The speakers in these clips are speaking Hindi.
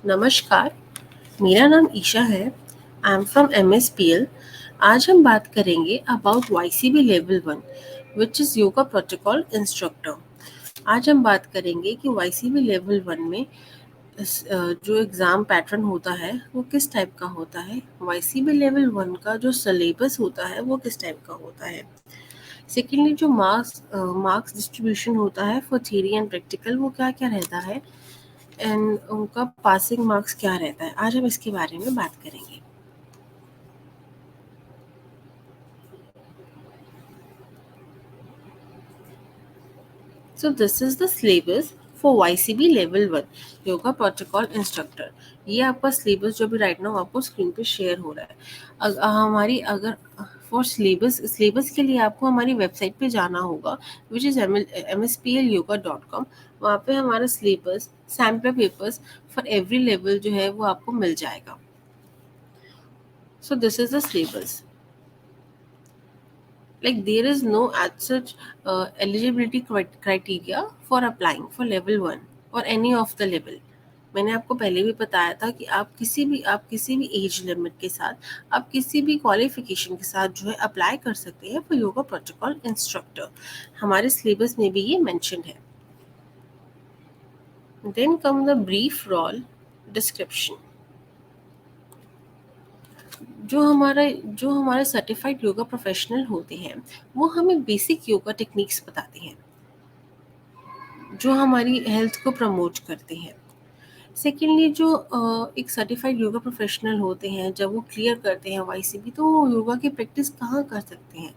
नमस्कार, मेरा नाम ईशा है। I am from MSPL। आज हम बात करेंगे about YCB level 1 which is yoga protocol instructor. आज हम बात करेंगे कि YCB लेवल 1 में जो एग्ज़ाम पैटर्न होता है वो किस टाइप का होता है। YCB लेवल 1 का जो सिलेबस होता है वो किस टाइप का होता है। सेकेंडली जो मार्क्स डिस्ट्रीब्यूशन होता है फॉर थियरी एंड प्रैक्टिकल वो क्या क्या रहता है एंड उनका पासिंग मार्क्स क्या रहता है। आज हम इसके बारे में बात करेंगे। So this is the syllabus for YCB level 1 yoga protocol instructor. ये आपका सिलेबस जो भी राइट नाउ आपको स्क्रीन पे शेयर हो रहा है। हमारी अगर फॉर सिलेबस के लिए आपको हमारी वेबसाइट पे जाना होगा विच इज़ mspl.yoga.com। वहाँ पे हमारा syllabus sample papers for every level जो है वो आपको मिल जाएगा। So this is the syllabus. Like there is no as such eligibility criteria for applying for level 1 or any of the level। मैंने आपको पहले भी बताया था कि आप किसी भी एज लिमिट के साथ आप किसी भी क्वालिफिकेशन के साथ जो है अप्लाई कर सकते हैं फॉर योगा प्रोटोकॉल इंस्ट्रक्टर। हमारे सिलेबस में भी ये मेंशन है। Then come the brief role description. जो हमारे सर्टिफाइड योगा प्रोफेशनल होते हैं वो हमें बेसिक योगा टेक्निक्स बताते हैं जो हमारी हेल्थ को प्रमोट करते हैं। सेकेंडली जो एक सर्टिफाइड योगा प्रोफेशनल होते हैं जब वो क्लियर करते हैं YCB तो वो योगा की प्रैक्टिस कहाँ कर सकते हैं।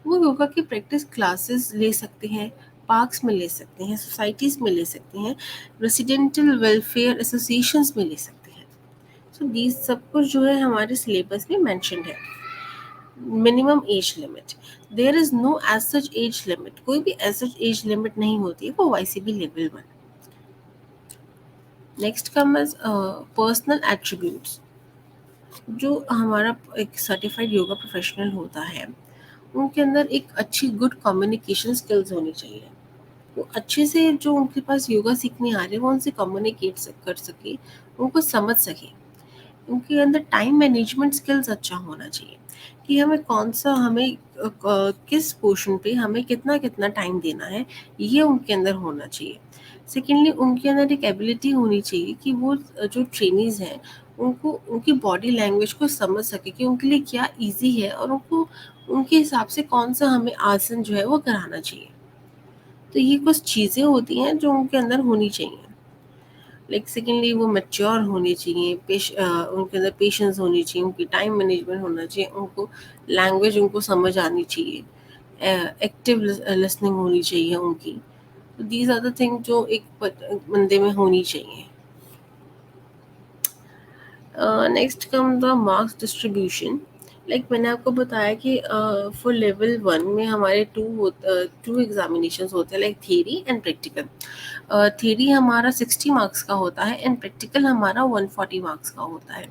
वो योगा की प्रैक्टिस क्लासेस ले सकते हैं, पार्क्स में ले सकते हैं, सोसाइटीज़ में ले सकते हैं, रेसिडेंटल वेलफेयर एसोसिएशंस में ले सकते हैं। सो दीज सब कुछ जो है हमारे सिलेबस में मैंशन है। Minimum age limit, there is no age such age limit. कोई भी एज सच एज लिमिट नहीं होती है वो YCB level 1। Next come is personal attributes. जो हमारा एक सर्टिफाइड योगा प्रोफेशनल होता है उनके अंदर एक अच्छी गुड कम्युनिकेशन स्किल्स होनी चाहिए। वो अच्छे से जो उनके पास योगा सीखने आ रहे हैं वो उनसे कम्युनिकेट कर सके, उनको समझ सके। उनके अंदर टाइम मैनेजमेंट स्किल्स अच्छा होना चाहिए कि किस पोर्शन पे हमें कितना कितना टाइम देना है, ये उनके अंदर होना चाहिए। सेकेंडली उनके अंदर एक एबिलिटी होनी चाहिए कि वो जो ट्रेनीज हैं उनको उनकी बॉडी लैंग्वेज को समझ सके कि उनके लिए क्या इजी है और उनको उनके हिसाब से कौन सा हमें आसन जो है वो कराना चाहिए। तो ये कुछ चीज़ें होती हैं जो उनके अंदर होनी चाहिए। लाइक सेकेंडली वो मैच्योर होने चाहिए, उनके अंदर पेशेंस होनी चाहिए, उनकी टाइम मैनेजमेंट होना चाहिए, उनको लैंग्वेज उनको समझ आनी चाहिए, एक्टिव लिसनिंग होनी चाहिए उनकी। तो दीज आर द थिंग जो एक बंदे में होनी चाहिए। Next come the marks distribution. Like मैंने आपको बताया कि फॉर लेवल 1 में हमारे टू एग्जामिनेशंस होते हैं, like theory and practical. Theory हमारा 60 मार्क्स का होता है एंड प्रैक्टिकल हमारा 140 मार्क्स का होता है।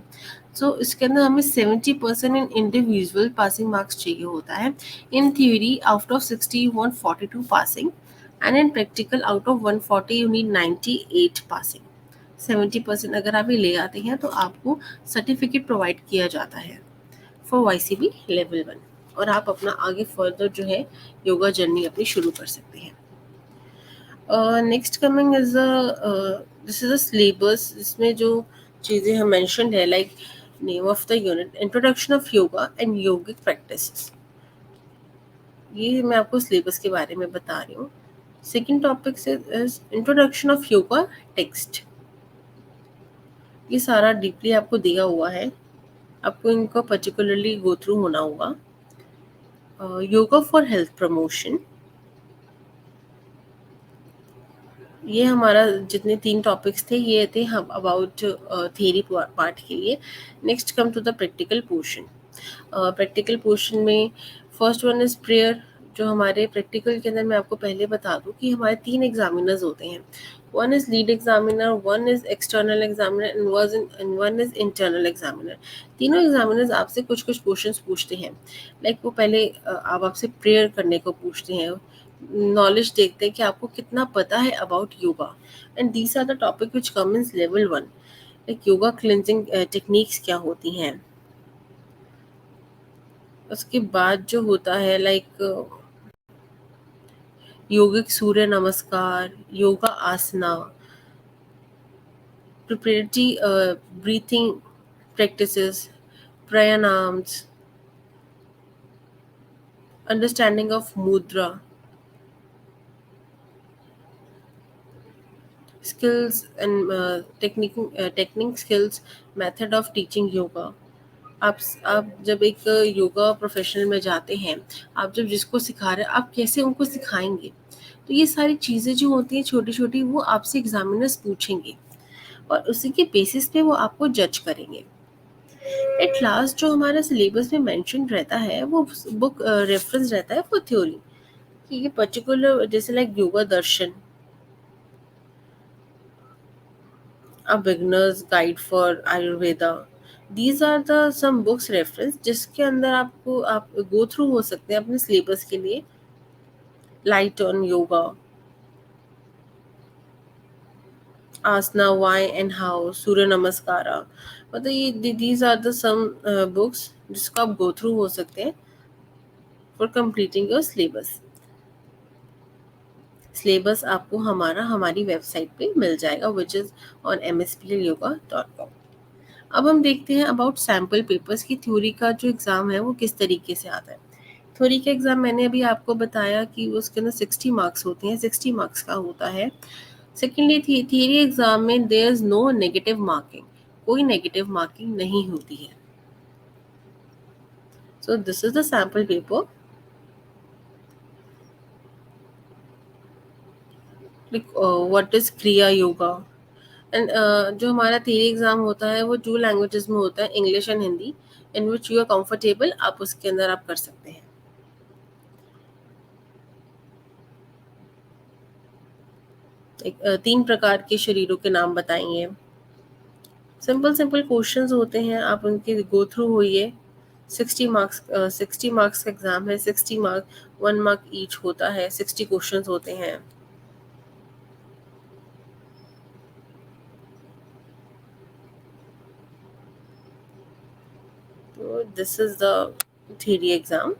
सो इसके अंदर हमें 70% इन इंडिविजुअल पासिंग मार्क्स चाहिए होता है। In theory out of 60 you want 42 passing and in practical out of 140 you need 98 passing. 70% अगर आप ये ले आते हैं तो आपको सर्टिफिकेट प्रोवाइड किया जाता है फॉर YCB लेवल 1 और आप अपना आगे फर्दर जो है योगा जर्नी अपनी शुरू कर सकते हैं। Next coming is this is a syllabus. इसमें जो चीज़ें हम मेंशन है like name of the unit, introduction of yoga and yogic practice. ये मैं आपको सिलेबस के बारे में बता रही हूँ। Second topic is introduction of yoga text. ये सारा डीपली आपको दिया हुआ है, आपको इनको पर्टिकुलरली गो थ्रू होना होगा। योगा फॉर हेल्थ प्रमोशन, ये हमारा जितने 3 टॉपिक्स थे ये थे हम अबाउट थियरी पार्ट के लिए। Next come to the practical portion. Practical portion में फर्स्ट वन इज प्रेयर। जो हमारे प्रैक्टिकल के अंदर मैं आपको पहले बता दूं कि हमारे 3 एग्जामिनर्स होते हैं। One is lead examiner, one is external examiner and one is internal examiner. तीनों एग्जामिनर्स आपसे कुछ कुछ क्वेश्चंस पूछते हैं। लाइक वो पहले आपसे प्रेयर करने को पूछते हैं, नॉलेज देखते हैं कि आपको कितना पता है about yoga and these are the topic which come in level 1। Like yoga cleansing techniques क्या होती हैं। उसके बाद जो होता है लाइक योगिक सूर्य नमस्कार, योगा आसना, preparatory breathing practices, pranayams, understanding of mudra, skills and technique skills, method of teaching yoga. आप जब एक योगा प्रोफेशनल में जाते हैं, आप जब जिसको सिखा रहे हैं आप कैसे उनको सिखाएंगे, तो ये सारी चीज़ें जो होती हैं छोटी छोटी वो आपसे एग्जामिनर्स पूछेंगे और उसी के बेसिस पे वो आपको जज करेंगे। एट लास्ट जो हमारा सिलेबस में मेंशन रहता है वो बुक रेफरेंस रहता है फॉर थ्योरी, कि ये पर्टिकुलर जैसे like Yoga Darshan, a beginners guide for Ayurveda, these are the some books reference जिसके अंदर आपको आप गो थ्रू हो सकते हैं अपने सिलेबस के लिए। Light on yoga, asana why and how, Surya Namaskara, मतलब ये these are the some books जिसको आप गो थ्रू हो सकते हैं for completing your syllabus. Syllabus आपको हमारी वेबसाइट पे मिल जाएगा विच इज़ ऑन msplyoga.com। अब हम देखते हैं अबाउट सैम्पल पेपर्स की थ्योरी का जो एग्ज़ाम है वो किस तरीके से आता है। थ्योरी का एग्ज़ाम मैंने अभी आपको बताया कि उसके अंदर 60 मार्क्स होते हैं, 60 मार्क्स का होता है। सेकेंडली थियरी एग्ज़ाम में there is no negative marking, कोई नेगेटिव मार्किंग नहीं होती है। So this is the sample paper. Like what is kriya yoga and जो हमारा थियरी एग्जाम होता है वो 2 लैंग्वेजेस में होता है, English and Hindi, in which you are comfortable आप उसके अंदर आप कर सकते हैं। एक 3 प्रकार के शरीरों के नाम बताएंगे। सिंपल सिंपल क्वेश्चंस होते हैं, आप उनके गो थ्रू होइए। 60 मार्क्स का एग्जाम है, 60 मार्क 1 मार्क ईच होता है, 60 क्वेश्चंस होते हैं। तो this is the theory exam.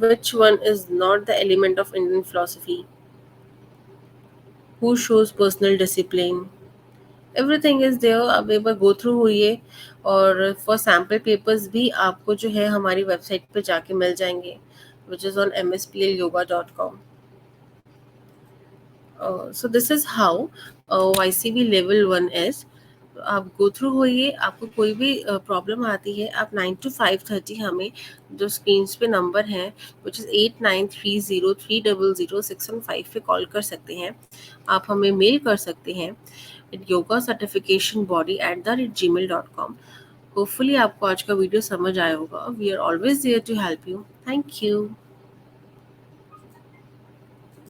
Which one is not the element of Indian philosophy? Who shows personal discipline? Everything is there, आप एक बार गो थ्रू होइए। और फॉर सैम्पल पेपर्स भी आपको जो है हमारी वेबसाइट पे जाके मिल जाएंगे which is on msplyoga.com। So this is how YCB level 1 is. आप गो थ्रू होइए, आपको कोई भी प्रॉब्लम आती है आप 9 to 5:30 हमें जो स्क्रीन पे नंबर है विच इज़ 8930300615 पे कॉल कर सकते हैं। आप हमें मेल कर सकते हैं yogascertificationbody@gmail.com। होपफुली आपको आज का वीडियो समझ आया होगा। We are always there to help you. Thank you.